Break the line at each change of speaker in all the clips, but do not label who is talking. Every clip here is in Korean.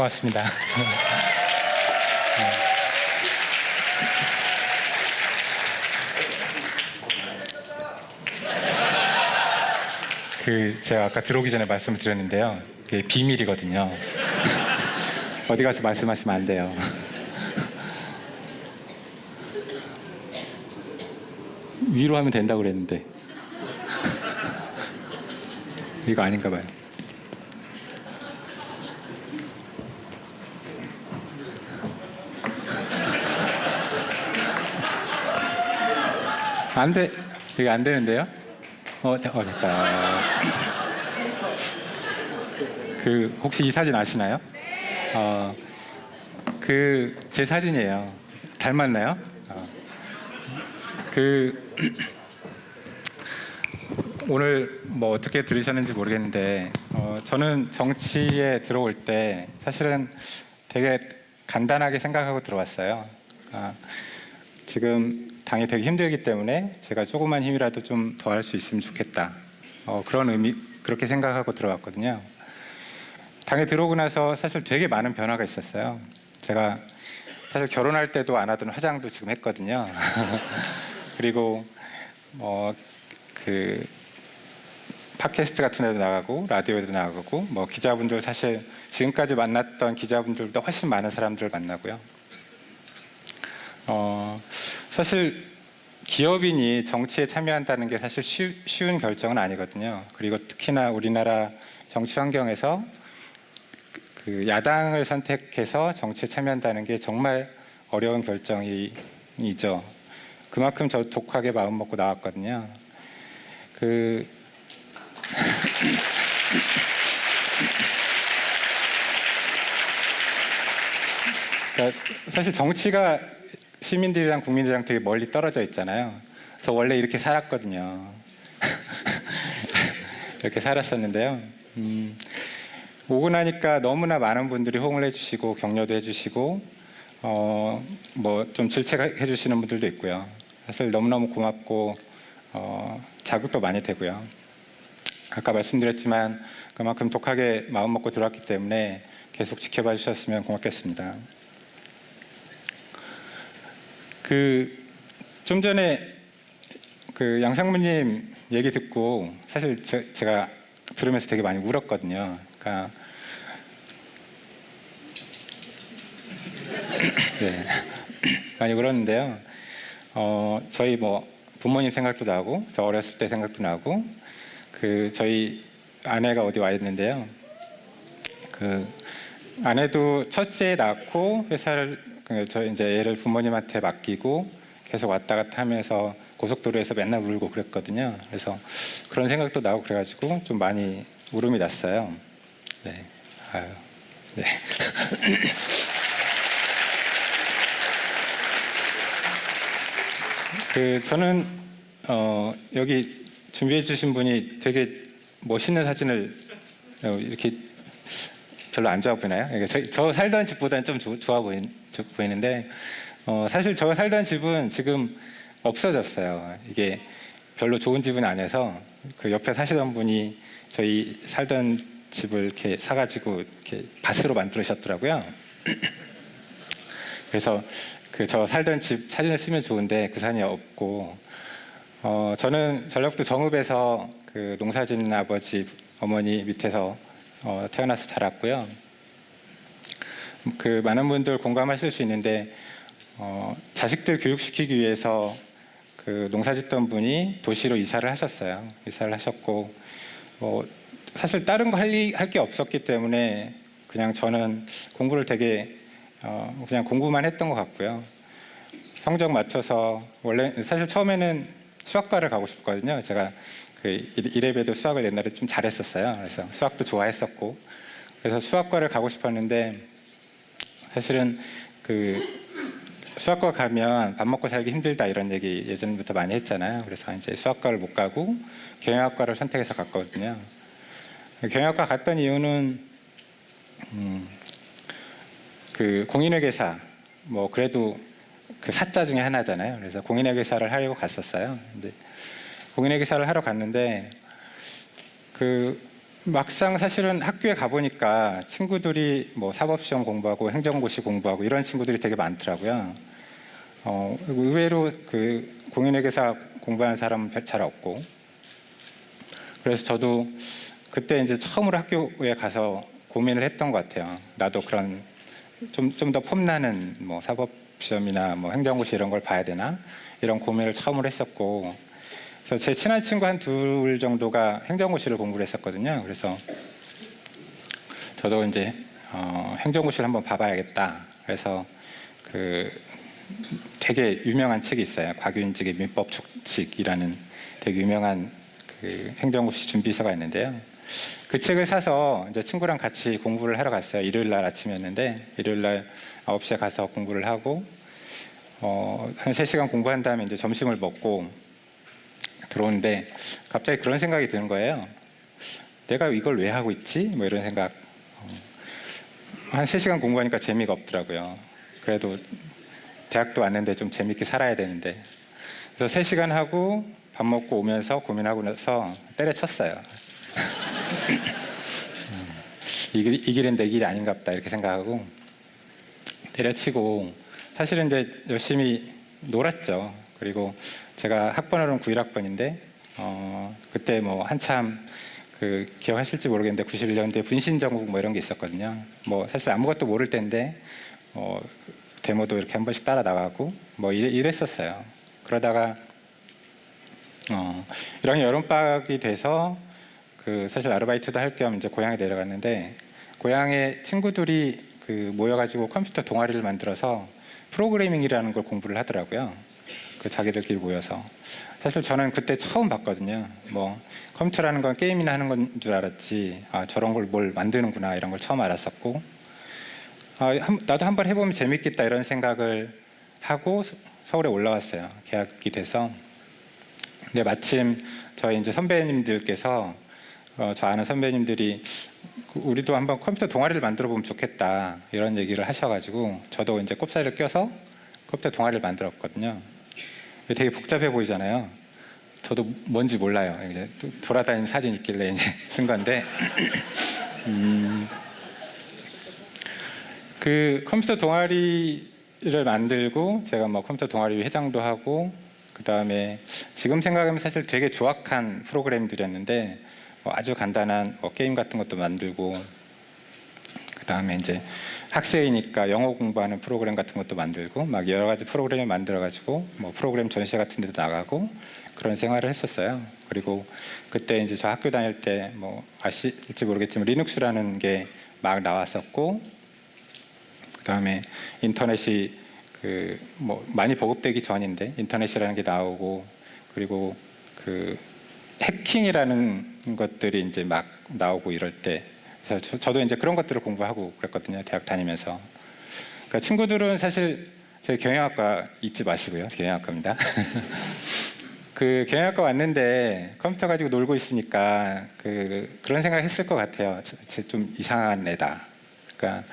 고맙습니다. 제가 아까 들어오기 전에 말씀을 드렸는데요. 그게 비밀이거든요. 어디 가서 말씀하시면 안 돼요. 위로 하면 된다고 그랬는데. 이거 아닌가 봐요. 안 돼. 이게 안 되는데요? 됐다. 혹시 이 사진 아시나요? 제 사진이에요. 닮았나요? 오늘 뭐 어떻게 들으셨는지 모르겠는데, 저는 정치에 들어올 때 사실은 되게 간단하게 생각하고 들어왔어요. 지금 당이 되게 힘들기 때문에 제가 조그만 힘이라도 좀 더 할 수 있으면 좋겠다. 그렇게 생각하고 들어왔거든요. 당에 들어오고 나서 사실 되게 많은 변화가 있었어요. 제가 사실 결혼할 때도 안 하던 화장도 지금 했거든요. 그리고 팟캐스트 같은 데도 나가고 라디오에도 나가고 기자분들, 사실 지금까지 만났던 기자분들보다 훨씬 많은 사람들을 만나고요. 사실 기업인이 정치에 참여한다는 게 사실 쉬운 결정은 아니거든요. 그리고 특히나 우리나라 정치 환경에서 야당을 선택해서 정치에 참여한다는 게 정말 어려운 결정이죠. 그만큼 저 독하게 마음 먹고 나왔거든요. 그러니까 사실 정치가 시민들이랑 국민들이랑 되게 멀리 떨어져 있잖아요. 저 원래 이렇게 살았거든요. 이렇게 살았었는데요. 오고 나니까 너무나 많은 분들이 호응을 해주시고 격려도 해주시고 좀 질책해 주시는 분들도 있고요. 사실 너무너무 고맙고 자극도 많이 되고요. 아까 말씀드렸지만 그만큼 독하게 마음 먹고 들어왔기 때문에 계속 지켜봐 주셨으면 고맙겠습니다. 좀 전에 양상무님 얘기 듣고 사실 제가 들으면서 되게 많이 울었거든요. 그러니까 네, 많이 울었는데요. 저희 부모님 생각도 나고, 저 어렸을 때 생각도 나고, 저희 아내가 어디 와 있는데요. 아내도 첫째 낳고 회사를 저희 이제 애를 부모님한테 맡기고 계속 왔다 갔다 하면서 고속도로에서 맨날 울고 그랬거든요. 그래서 그런 생각도 나고 그래가지고 좀 많이 울음이 났어요. 네, 네. 저는 여기 준비해 주신 분이 되게 멋있는 사진을 이렇게 별로 안 좋아 보이나요? 저 살던 집보다는 좀 좋아 보이는데 사실 저 살던 집은 지금 없어졌어요. 이게 별로 좋은 집은 아니어서 옆에 사시던 분이 저희 살던 집을 이렇게 사가지고 이렇게 밭으로 만들으셨더라고요. 그래서 저 살던 집 사진을 쓰면 좋은데 그 사진이 없고, 저는 전라북도 정읍에서 농사짓는 아버지 어머니 밑에서 태어나서 자랐고요. 많은 분들 공감하실 수 있는데 자식들 교육시키기 위해서 농사짓던 분이 도시로 이사를 하셨어요. 이사를 하셨고 사실 다른 거 할 게 없었기 때문에 그냥 저는 공부를 되게 그냥 공부만 했던 것 같고요. 성적 맞춰서 원래 사실 처음에는 수학과를 가고 싶거든요. 제가 이래봬도 수학을 옛날에 좀 잘했었어요. 그래서 수학도 좋아했었고, 그래서 수학과를 가고 싶었는데 사실은 수학과 가면 밥 먹고 살기 힘들다 이런 얘기 예전부터 많이 했잖아요. 그래서 이제 수학과를 못 가고 경영학과를 선택해서 갔거든요. 경영학과 갔던 이유는 공인회계사 그래도 사자 중에 하나잖아요. 그래서 공인회계사를 하려고 갔었어요. 근데 공인회계사를 하러 갔는데 막상 사실은 학교에 가보니까 친구들이 뭐 사법시험 공부하고 행정고시 공부하고 이런 친구들이 되게 많더라고요. 의외로 그 공인회계사 공부하는 사람은 잘 없고, 그래서 저도 그때 이제 처음으로 학교에 가서 고민을 했던 것 같아요. 나도 그런 좀 더 폼나는 뭐 사법시험이나 뭐 행정고시 이런 걸 봐야 되나, 이런 고민을 처음으로 했었고, 그래서 제 친한 친구 한 둘 정도가 행정고시를 공부를 했었거든요. 그래서 저도 이제 행정고시를 한번 봐봐야겠다. 그래서 그 되게 유명한 책이 있어요. 곽윤직의 민법촉칙이라는 되게 유명한 그 행정고시 준비서가 있는데요. 그 책을 사서 이제 친구랑 같이 공부를 하러 갔어요. 일요일 날 아침이었는데, 일요일 날 9시에 가서 공부를 하고 한 3시간 공부한 다음에 이제 점심을 먹고 들어오는데 갑자기 그런 생각이 드는 거예요. 내가 이걸 왜 하고 있지? 뭐 이런 생각. 한 3시간 공부하니까 재미가 없더라고요. 그래도 대학도 왔는데 좀 재밌게 살아야 되는데. 그래서 3시간 하고 밥 먹고 오면서 고민하고 나서 때려쳤어요. 이 길은 내 길이 아닌가 보다 이렇게 생각하고 때려치고, 사실은 이제 열심히 놀았죠. 그리고 제가 학번으로는 91학번인데 그때 뭐 한참 그 기억하실지 모르겠는데 91년도에 분신정국 뭐 이런 게 있었거든요. 뭐 사실 아무것도 모를 때인데 데모도 이렇게 한 번씩 따라 나가고 뭐 이랬었어요. 그러다가 1학년 여름방학이 돼서 그 사실 아르바이트도 할 겸 이제 고향에 내려갔는데, 고향에 친구들이 그 모여가지고 컴퓨터 동아리를 만들어서 프로그래밍이라는 걸 공부를 하더라고요. 그 자기들끼리 모여서. 사실 저는 그때 처음 봤거든요. 뭐 컴퓨터라는 건 게임이나 하는 건 줄 알았지, 저런 걸 뭘 만드는구나 이런 걸 처음 알았었고, 나도 한번 해보면 재밌겠다 이런 생각을 하고 서울에 올라왔어요. 계약이 돼서. 근데 마침 저희 이제 선배님들께서 저 아는 선배님들이 우리도 한번 컴퓨터 동아리를 만들어 보면 좋겠다 이런 얘기를 하셔가지고 저도 이제 꼽사리를 껴서 컴퓨터 동아리를 만들었거든요. 되게 복잡해 보이잖아요. 저도 뭔지 몰라요. 이제 돌아다니는 사진 있길래 이제 쓴 건데 그 컴퓨터 동아리를 만들고 제가 뭐 컴퓨터 동아리 회장도 하고, 그 다음에 지금 생각하면 사실 되게 조악한 프로그램들이었는데 아주 간단한 게임 같은 것도 만들고, 그 다음에 이제 학생이니까 영어 공부하는 프로그램 같은 것도 만들고 막 여러 가지 프로그램을 만들어가지고 뭐 프로그램 전시회 같은 데도 나가고 그런 생활을 했었어요. 그리고 그때 이제 저 학교 다닐 때 뭐 아실지 모르겠지만 리눅스라는 게 막 나왔었고, 그 다음에 인터넷이 그 뭐 많이 보급되기 전인데 인터넷이라는 게 나오고, 그리고 그 해킹이라는 것들이 이제 막 나오고 이럴 때, 그래서 저도 이제 그런 것들을 공부하고 그랬거든요. 대학 다니면서. 그러니까 친구들은 사실 저희 경영학과 잊지 마시고요. 경영학과입니다. 그 경영학과 왔는데 컴퓨터 가지고 놀고 있으니까 그런 생각했을 것 같아요. 쟤 좀 이상한 애다. 그러니까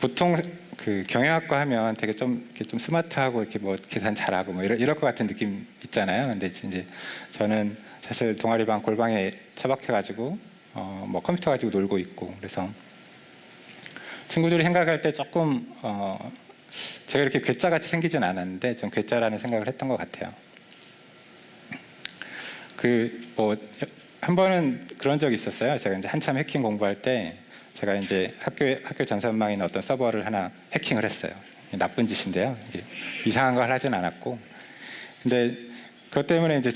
보통 그 경영학과 하면 되게 좀 스마트하고 이렇게 뭐 계산 잘하고 뭐 이럴 것 같은 느낌 있잖아요. 근데 이제 저는 사실 동아리방 골방에 처박혀가지고 뭐 컴퓨터 가지고 놀고 있고, 그래서 친구들이 생각할 때 조금 제가 이렇게 괴짜같이 생기진 않았는데 좀 괴짜라는 생각을 했던 것 같아요. 그 뭐 한 번은 그런 적이 있었어요. 제가 이제 한참 해킹 공부할 때 제가 이제 학교 전산망에 있는 어떤 서버를 하나 해킹을 했어요. 나쁜 짓인데요. 이상한 걸 하진 않았고, 근데 그것 때문에 이제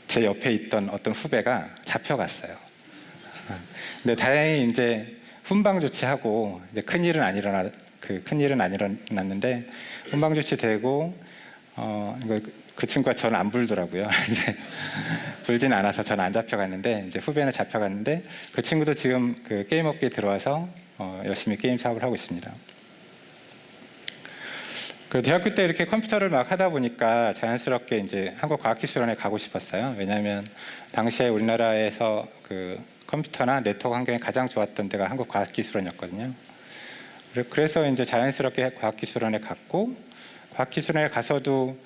제 옆에 있던 어떤 후배가 잡혀갔어요. 근데 다행히 이제 훈방 조치하고 이제 큰 일은 안 일어났는데 훈방 조치되고 그 친구가 저는 안 불더라고요. 이제 불진 않아서 저는 안 잡혀갔는데 이제 후배는 잡혀갔는데, 그 친구도 지금 그 게임 업계에 들어와서 열심히 게임 사업을 하고 있습니다. 그 대학교 때 이렇게 컴퓨터를 막 하다 보니까 자연스럽게 이제 한국과학기술원에 가고 싶었어요. 왜냐하면 당시에 우리나라에서 그 컴퓨터나 네트워크 환경이 가장 좋았던 데가 한국과학기술원이었거든요. 그래서 이제 자연스럽게 과학기술원에 갔고, 과학기술원에 가서도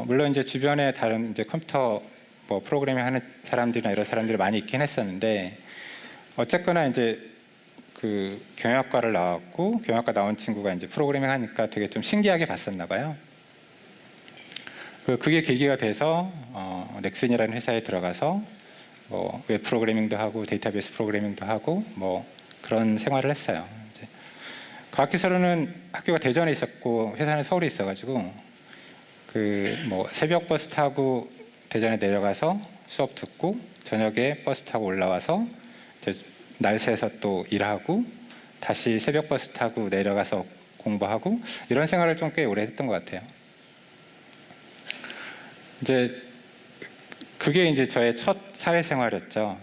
물론 이제 주변에 다른 이제 컴퓨터 뭐 프로그래밍 하는 사람들이나 이런 사람들이 많이 있긴 했었는데 어쨌거나 이제 그 경영학과를 나왔고 경영학과 나온 친구가 이제 프로그래밍 하니까 되게 좀 신기하게 봤었나 봐요. 그게 계기가 돼서 넥슨이라는 회사에 들어가서 뭐 웹 프로그래밍도 하고 데이터베이스 프로그래밍도 하고 뭐 그런 생활을 했어요. 이제 과학기술은 학교가 대전에 있었고 회사는 서울에 있어가지고 그 뭐 새벽 버스 타고 대전에 내려가서 수업 듣고 저녁에 버스 타고 올라와서 이제 날새서 또 일하고 다시 새벽 버스 타고 내려가서 공부하고 이런 생활을 좀 꽤 오래 했던 것 같아요. 이제 그게 이제 저의 첫 사회생활이었죠.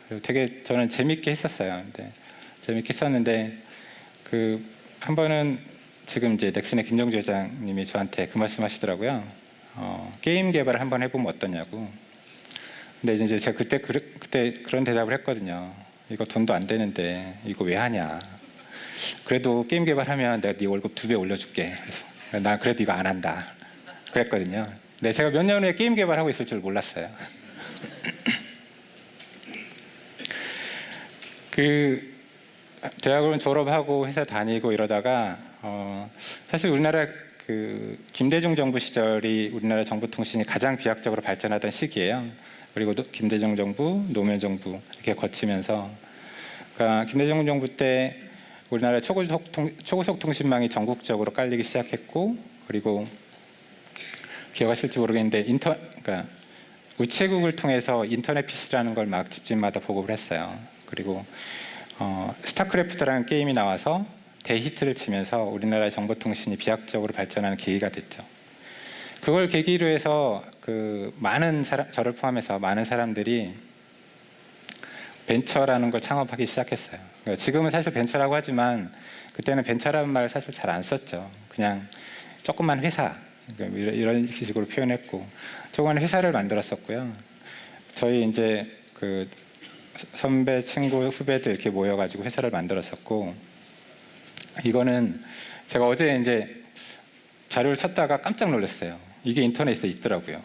그리고 되게 저는 재밌게 했었어요. 근데 재밌게 했었는데 그 한 번은 지금 이제 넥슨의 김정주 회장님이 저한테 그 말씀하시더라고요. 게임 개발을 한번 해보면 어떠냐고. 근데 이제 제가 그때 그런 대답을 했거든요. 이거 돈도 안 되는데 이거 왜 하냐. 그래도 게임 개발하면 내가 네 월급 2배 올려줄게. 그래서 나 그래도 이거 안 한다. 그랬거든요. 근데 제가 몇 년 후에 게임 개발하고 있을 줄 몰랐어요. 그 대학원 졸업하고 회사 다니고 이러다가 사실 우리나라 그 김대중 정부 시절이 우리나라 정보통신이 가장 비약적으로 발전하던 시기예요. 그리고 김대중 정부, 노무현 정부 이렇게 거치면서 그러니까 김대중 정부 때 우리나라 초고속 통신망이 전국적으로 깔리기 시작했고 그리고 기억하실지 모르겠는데 그러니까 우체국을 통해서 인터넷 PC라는 걸 막 집집마다 보급을 했어요. 그리고 스타크래프트라는 게임이 나와서 대히트를 치면서 우리나라의 정보통신이 비약적으로 발전하는 계기가 됐죠. 그걸 계기로 해서 그 저를 포함해서 많은 사람들이 벤처라는 걸 창업하기 시작했어요. 그러니까 지금은 사실 벤처라고 하지만 그때는 벤처라는 말을 사실 잘 안 썼죠. 그냥 조그만 회사 그러니까 이런 식으로 표현했고 조그만 회사를 만들었었고요. 저희 이제 그 선배, 친구, 후배들 이렇게 모여가지고 회사를 만들었었고 이거는 제가 어제 이제 자료를 찾다가 깜짝 놀랐어요. 이게 인터넷에 있더라고요.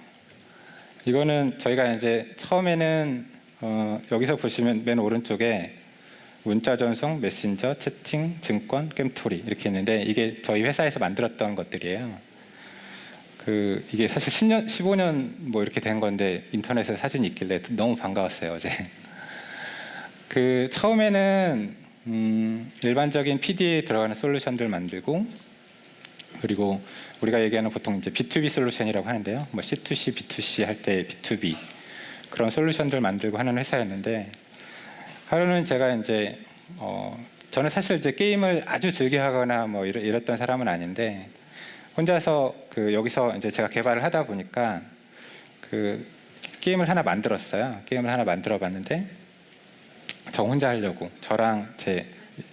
이거는 저희가 이제 처음에는 여기서 보시면 맨 오른쪽에 문자 전송, 메신저, 채팅, 증권, 게임토리 이렇게 있는데 이게 저희 회사에서 만들었던 것들이에요. 이게 사실 10년, 15년 뭐 이렇게 된 건데 인터넷에 사진이 있길래 너무 반가웠어요 어제. 처음에는 일반적인 PD에 들어가는 솔루션들 만들고 그리고 우리가 얘기하는 보통 이제 B2B 솔루션이라고 하는데요. 뭐 C2C, B2C 할 때 B2B 그런 솔루션들 만들고 하는 회사였는데 하루는 제가 이제 저는 사실 이제 게임을 아주 즐겨하거나 뭐 이랬던 사람은 아닌데 혼자서 여기서 이제 제가 개발을 하다 보니까 게임을 하나 만들었어요. 게임을 하나 만들어봤는데 저 혼자 하려고 저랑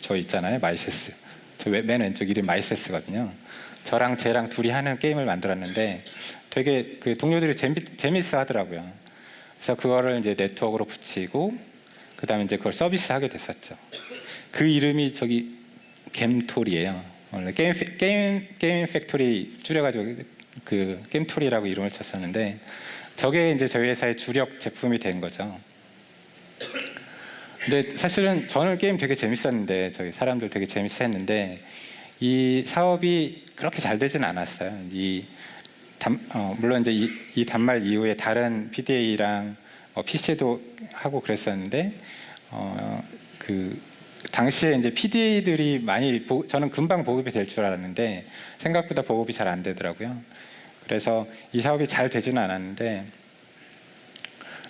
저 있잖아요 마이세스 저 맨 왼쪽 이름 마이세스거든요. 저랑 쟤랑 둘이 하는 게임을 만들었는데 되게 그 동료들이 재밌어 하더라고요. 그래서 그거를 이제 네트워크로 붙이고 그 다음에 이제 그걸 서비스하게 됐었죠. 그 이름이 저기 겜토리예요. 원래 게임 팩토리 줄여가지고 그 게임토리라고 이름을 쳤었는데 저게 이제 저희 회사의 주력 제품이 된 거죠. 근데 사실은 저는 게임 되게 재밌었는데 저희 사람들 되게 재밌어 했는데 이 사업이 그렇게 잘 되진 않았어요. 물론 이제 이 단말 이후에 다른 PDA랑 PC도 하고 그랬었는데 당시에 이제 PDA들이 저는 금방 보급이 될 줄 알았는데 생각보다 보급이 잘 안 되더라고요. 그래서 이 사업이 잘 되지는 않았는데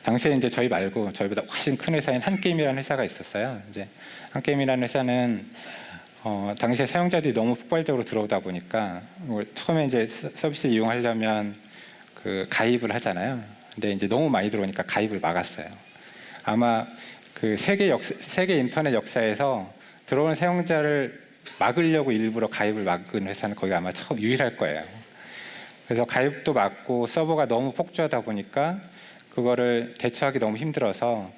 당시에 이제 저희 말고 저희보다 훨씬 큰 회사인 한게임이라는 회사가 있었어요. 이제 한게임이라는 회사는 당시에 사용자들이 너무 폭발적으로 들어오다 보니까 처음에 이제 서비스 이용하려면 가입을 하잖아요. 근데 이제 너무 많이 들어오니까 가입을 막았어요. 아마 세계 인터넷 역사에서 들어오는 사용자를 막으려고 일부러 가입을 막은 회사는 거기가 아마 유일할 거예요. 그래서 가입도 막고 서버가 너무 폭주하다 보니까 그거를 대처하기 너무 힘들어서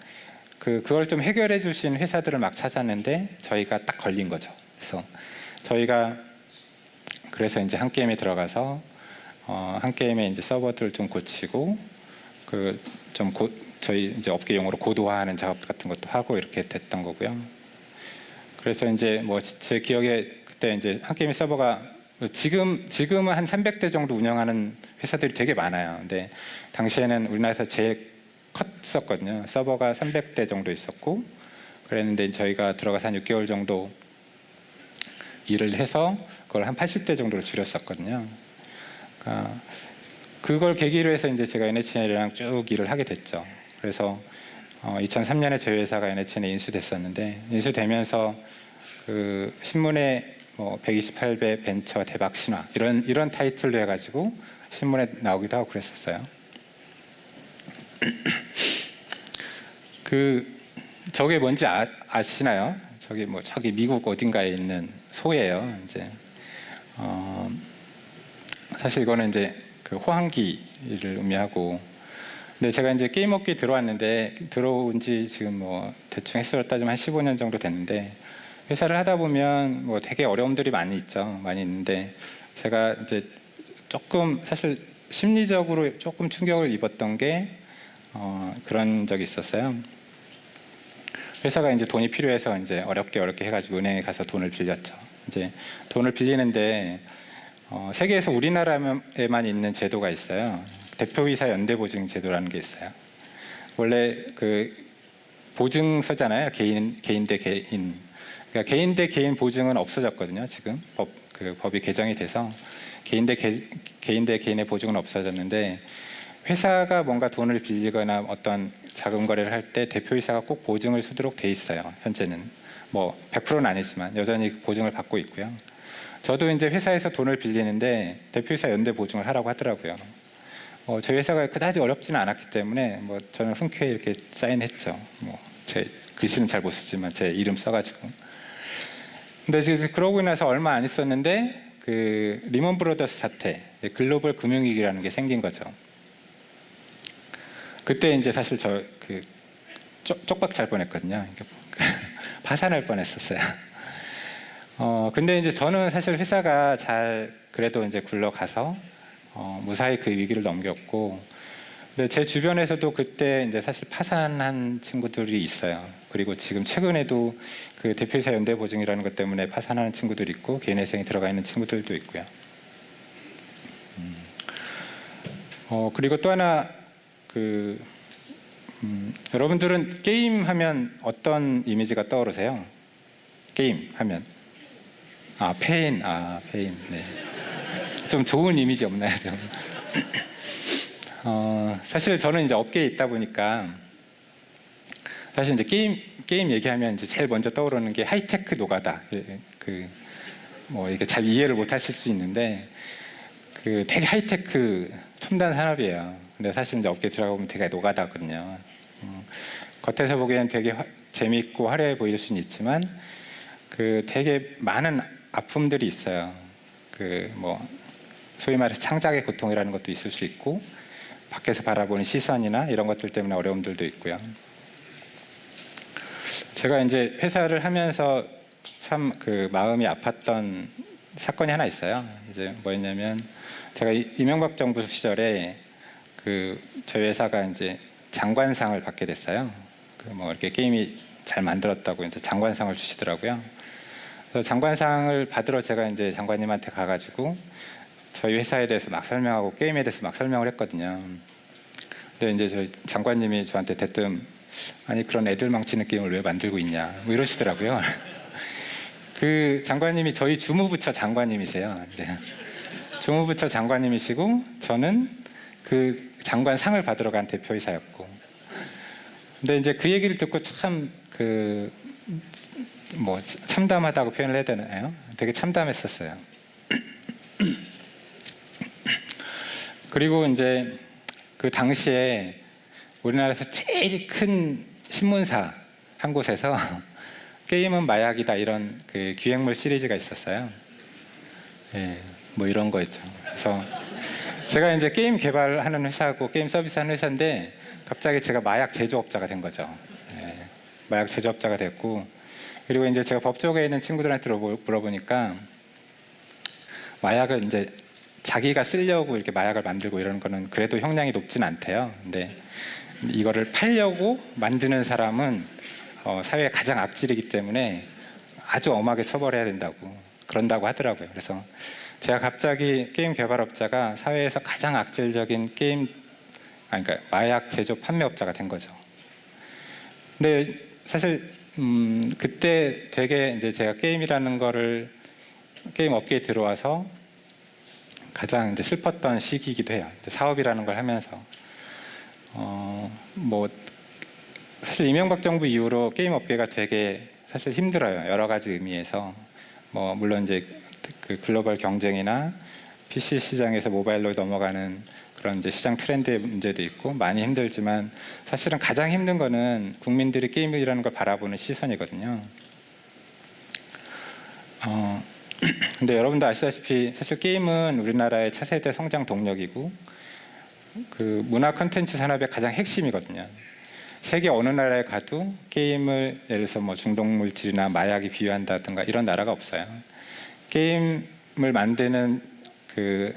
그걸 좀 해결해 주신 회사들을 막 찾았는데 저희가 딱 걸린 거죠. 그래서 이제 한게임에 들어가서 한게임에 이제 서버들을 좀 고치고 좀 저희 이제 업계 용어로 고도화하는 작업 같은 것도 하고 이렇게 됐던 거고요. 그래서 이제 뭐 제 기억에 그때 이제 한 게임 서버가 지금은 한 300대 정도 운영하는 회사들이 되게 많아요. 근데 당시에는 우리나라에서 제일 컸었거든요. 서버가 300대 정도 있었고 그랬는데 저희가 들어가서 한 6개월 정도 일을 해서 그걸 한 80대 정도로 줄였었거든요. 그러니까 그걸 계기로 해서 이제 제가 NHN이랑 쭉 일을 하게 됐죠. 그래서 2003년에 저희 회사가 NHN에 인수됐었는데 인수되면서 그 신문에 뭐 128배 벤처 대박 신화 이런 타이틀로 해가지고 신문에 나오기도 하고 그랬었어요. 저게 뭔지 아시나요? 저기 미국 어딘가에 있는 소예요. 이제 사실 이거는 이제 그 호황기를 의미하고, 근데 제가 이제 게임 업계에 들어온 지 지금 뭐 대충 횟수로 따지면 한 15년 정도 됐는데 회사를 하다 보면 뭐 되게 어려움들이 많이 있죠. 많이 있는데 제가 이제 조금 사실 심리적으로 조금 충격을 입었던 게 그런 적이 있었어요. 회사가 이제 돈이 필요해서 이제 어렵게 해가지고 은행에 가서 돈을 빌렸죠. 이제 돈을 빌리는데 세계에서 우리나라에만 있는 제도가 있어요. 대표이사 연대보증 제도라는 게 있어요. 원래 그 보증서잖아요. 개인 대 개인. 그러니까 개인 대 개인 보증은 없어졌거든요. 지금 법이 개정이 돼서 개인 대 개인의 보증은 없어졌는데 회사가 뭔가 돈을 빌리거나 어떤 자금 거래를 할 때 대표이사가 꼭 보증을 서도록 돼 있어요. 현재는 뭐 100%는 아니지만 여전히 보증을 받고 있고요. 저도 이제 회사에서 돈을 빌리는데 대표이사 연대 보증을 하라고 하더라고요. 저희 회사가 그다지 어렵지는 않았기 때문에 뭐 저는 흔쾌히 이렇게 사인했죠. 뭐 제 글씨는 잘 못 쓰지만 제 이름 써가지고. 근데 지금 그러고 나서 얼마 안 있었는데 그 리먼 브로더스 사태, 글로벌 금융위기라는 게 생긴 거죠. 그때 이제 사실 쪽박 잘 뻔했거든요. 파산할 뻔했었어요. 근데 이제 저는 사실 회사가 잘 그래도 이제 굴러가서 무사히 그 위기를 넘겼고, 근데 제 주변에서도 그때 이제 사실 파산한 친구들이 있어요. 그리고 지금 최근에도 그 대표이사 연대 보증이라는 것 때문에 파산하는 친구들이 있고 개인회생이 들어가 있는 친구들도 있고요. 그리고 또 하나 여러분들은 게임 하면 어떤 이미지가 떠오르세요? 게임 하면 페인. 네. 좀 좋은 이미지 없나요? 사실 저는 이제 업계에 있다 보니까 사실 이제 게임 얘기하면 이제 제일 먼저 떠오르는 게 하이테크 노가다. 뭐 이게 잘 이해를 못 하실 수 있는데 되게 하이테크 첨단 산업이에요. 근데 사실 이제 업계에 들어가 보면 되게 노가다거든요. 겉에서 보기엔 되게 재미있고 화려해 보일 수는 있지만 되게 많은 아픔들이 있어요. 뭐 소위 말해서 창작의 고통이라는 것도 있을 수 있고 밖에서 바라보는 시선이나 이런 것들 때문에 어려움들도 있고요. 제가 이제 회사를 하면서 참 마음이 아팠던 사건이 하나 있어요. 이제 뭐였냐면 제가 이명박 정부 시절에 저희 회사가 이제 장관상을 받게 됐어요. 뭐 이렇게 게임이 잘 만들었다고 이제 장관상을 주시더라고요. 그래서 장관상을 받으러 제가 이제 장관님한테 가가지고 저희 회사에 대해서 막 설명하고 게임에 대해서 막 설명을 했거든요. 근데 이제 저희 장관님이 저한테 대뜸 아니 그런 애들 망치는 게임을 왜 만들고 있냐 뭐 이러시더라고요. 그 장관님이 저희 주무부처 장관님이세요. 이제 주무부처 장관님이시고 저는 그 장관상을 받으러 간 대표이사였고, 근데 이제 그 얘기를 듣고 참 뭐 참담하다고 표현을 해야 되나요? 되게 참담했었어요. 그리고 이제 그 당시에 우리나라에서 제일 큰 신문사 한 곳에서 게임은 마약이다 이런 기획물 시리즈가 있었어요. 예, 뭐 이런 거였죠. 그래서 제가 이제 게임 개발하는 회사고 게임 서비스하는 회사인데 갑자기 제가 마약 제조업자가 된 거죠. 예, 마약 제조업자가 됐고, 그리고 이제 제가 법 쪽에 있는 친구들한테 물어보니까 마약을 이제 자기가 쓰려고 이렇게 마약을 만들고 이러는 거는 그래도 형량이 높진 않대요. 근데 이거를 팔려고 만드는 사람은 사회의 가장 악질이기 때문에 아주 엄하게 처벌해야 된다고 그런다고 하더라고요. 그래서 제가 갑자기 게임 개발업자가 사회에서 가장 악질적인 그러니까 마약 제조 판매업자가 된 거죠. 근데 사실 그때 되게 이제 제가 게임이라는 거를 게임 업계에 들어와서 가장 이제 슬펐던 시기이기도 해요. 이제 사업이라는 걸 하면서 뭐 사실 이명박 정부 이후로 게임 업계가 되게 사실 힘들어요. 여러 가지 의미에서 뭐 물론 이제 그 글로벌 경쟁이나 PC 시장에서 모바일로 넘어가는 그런 이제 시장 트렌드의 문제도 있고 많이 힘들지만 사실은 가장 힘든 거는 국민들이 게임이라는 걸 바라보는 시선이거든요. 근데 여러분도 아시다시피 사실 게임은 우리나라의 차세대 성장 동력이고 그 문화 콘텐츠 산업의 가장 핵심이거든요. 세계 어느 나라에 가도 게임을 예를 들어서 뭐 중독물질이나 마약이 비유한다든가 이런 나라가 없어요. 게임을 만드는 그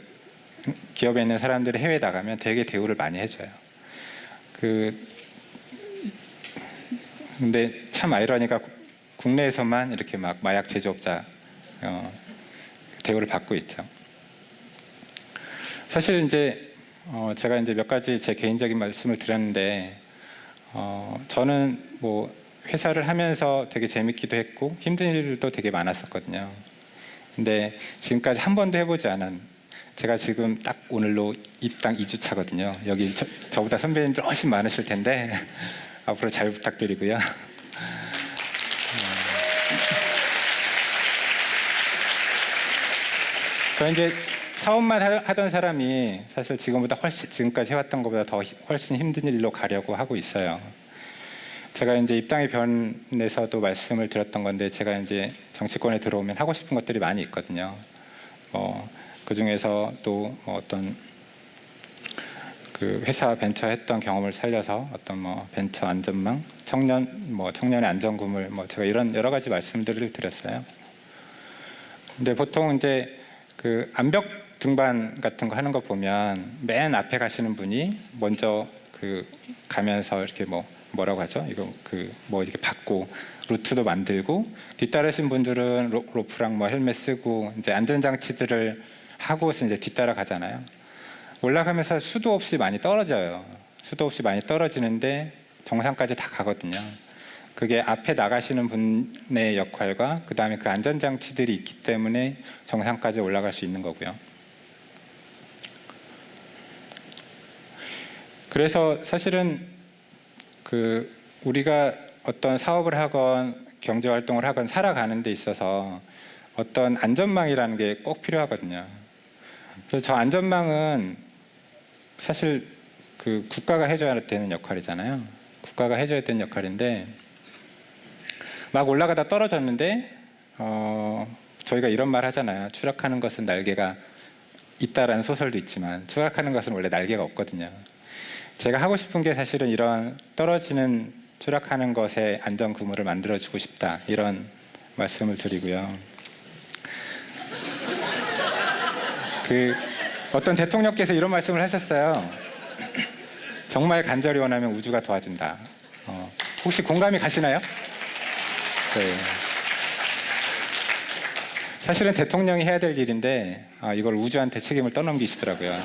기업에 있는 사람들이 해외에 나가면 되게 대우를 많이 해줘요. 근데 참 아이러니가 국내에서만 이렇게 막 마약 제조업자 대우를 받고 있죠. 사실 이제 제가 이제 몇 가지 제 개인적인 말씀을 드렸는데 저는 뭐 회사를 하면서 되게 재밌기도 했고 힘든 일도 되게 많았었거든요. 근데 지금까지 한 번도 해보지 않은 제가 지금 딱 오늘로 입당 2주 차거든요. 여기 저보다 선배님들 훨씬 많으실 텐데 앞으로 잘 부탁드리고요. 저 이제 사업만 하던 사람이 사실 지금보다 지금까지 해왔던 것보다 더 훨씬 힘든 일로 가려고 하고 있어요. 제가 이제 입당의 변에서도 말씀을 드렸던 건데 제가 이제 정치권에 들어오면 하고 싶은 것들이 많이 있거든요. 그 중에서 또 어떤 그 회사 벤처 했던 경험을 살려서 어떤 뭐 벤처 안전망, 청년의 안전구물 제가 이런 여러 가지 말씀들을 드렸어요. 근데 보통 이제 그 암벽 등반 같은 거 하는 거 보면 맨 앞에 가시는 분이 먼저 그 가면서 이렇게 뭐라고 하죠? 이거 이렇게 받고 루트도 만들고 뒤따르신 분들은 로프랑 헬멧 쓰고 이제 안전장치들을 하고서 이제 뒤따라 가잖아요. 올라가면서 수도 없이 많이 떨어져요. 수도 없이 많이 떨어지는데 정상까지 다 가거든요. 그게 앞에 나가시는 분의 역할과 그 다음에 그 안전장치들이 있기 때문에 정상까지 올라갈 수 있는 거고요. 그래서 사실은 우리가 어떤 사업을 하건 경제활동을 하건 살아가는 데 있어서 어떤 안전망이라는 게 꼭 필요하거든요. 그래서 저 안전망은 사실 국가가 해줘야 되는 역할이잖아요. 국가가 해줘야 되는 역할인데 막 올라가다 떨어졌는데 저희가 이런 말 하잖아요. 추락하는 것은 날개가 있다라는 소설도 있지만 추락하는 것은 원래 날개가 없거든요. 제가 하고 싶은 게 사실은 이런 떨어지는 추락하는 것에 안전 그물을 만들어주고 싶다 이런 말씀을 드리고요. 어떤 대통령께서 이런 말씀을 하셨어요. 정말 간절히 원하면 우주가 도와준다. 혹시 공감이 가시나요? 네. 사실은 대통령이 해야 될 일인데 이걸 우주한테 책임을 떠넘기시더라고요.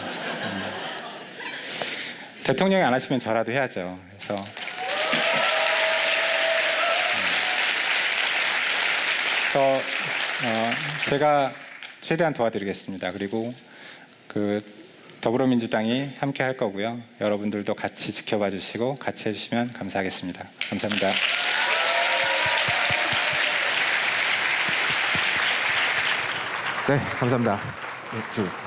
대통령이 안 하시면 저라도 해야죠. 그래서 제가 최대한 도와드리겠습니다. 그리고 더불어민주당이 함께 할 거고요. 여러분들도 같이 지켜봐 주시고 같이 해주시면 감사하겠습니다. 감사합니다.
네, 감사합니다. 네,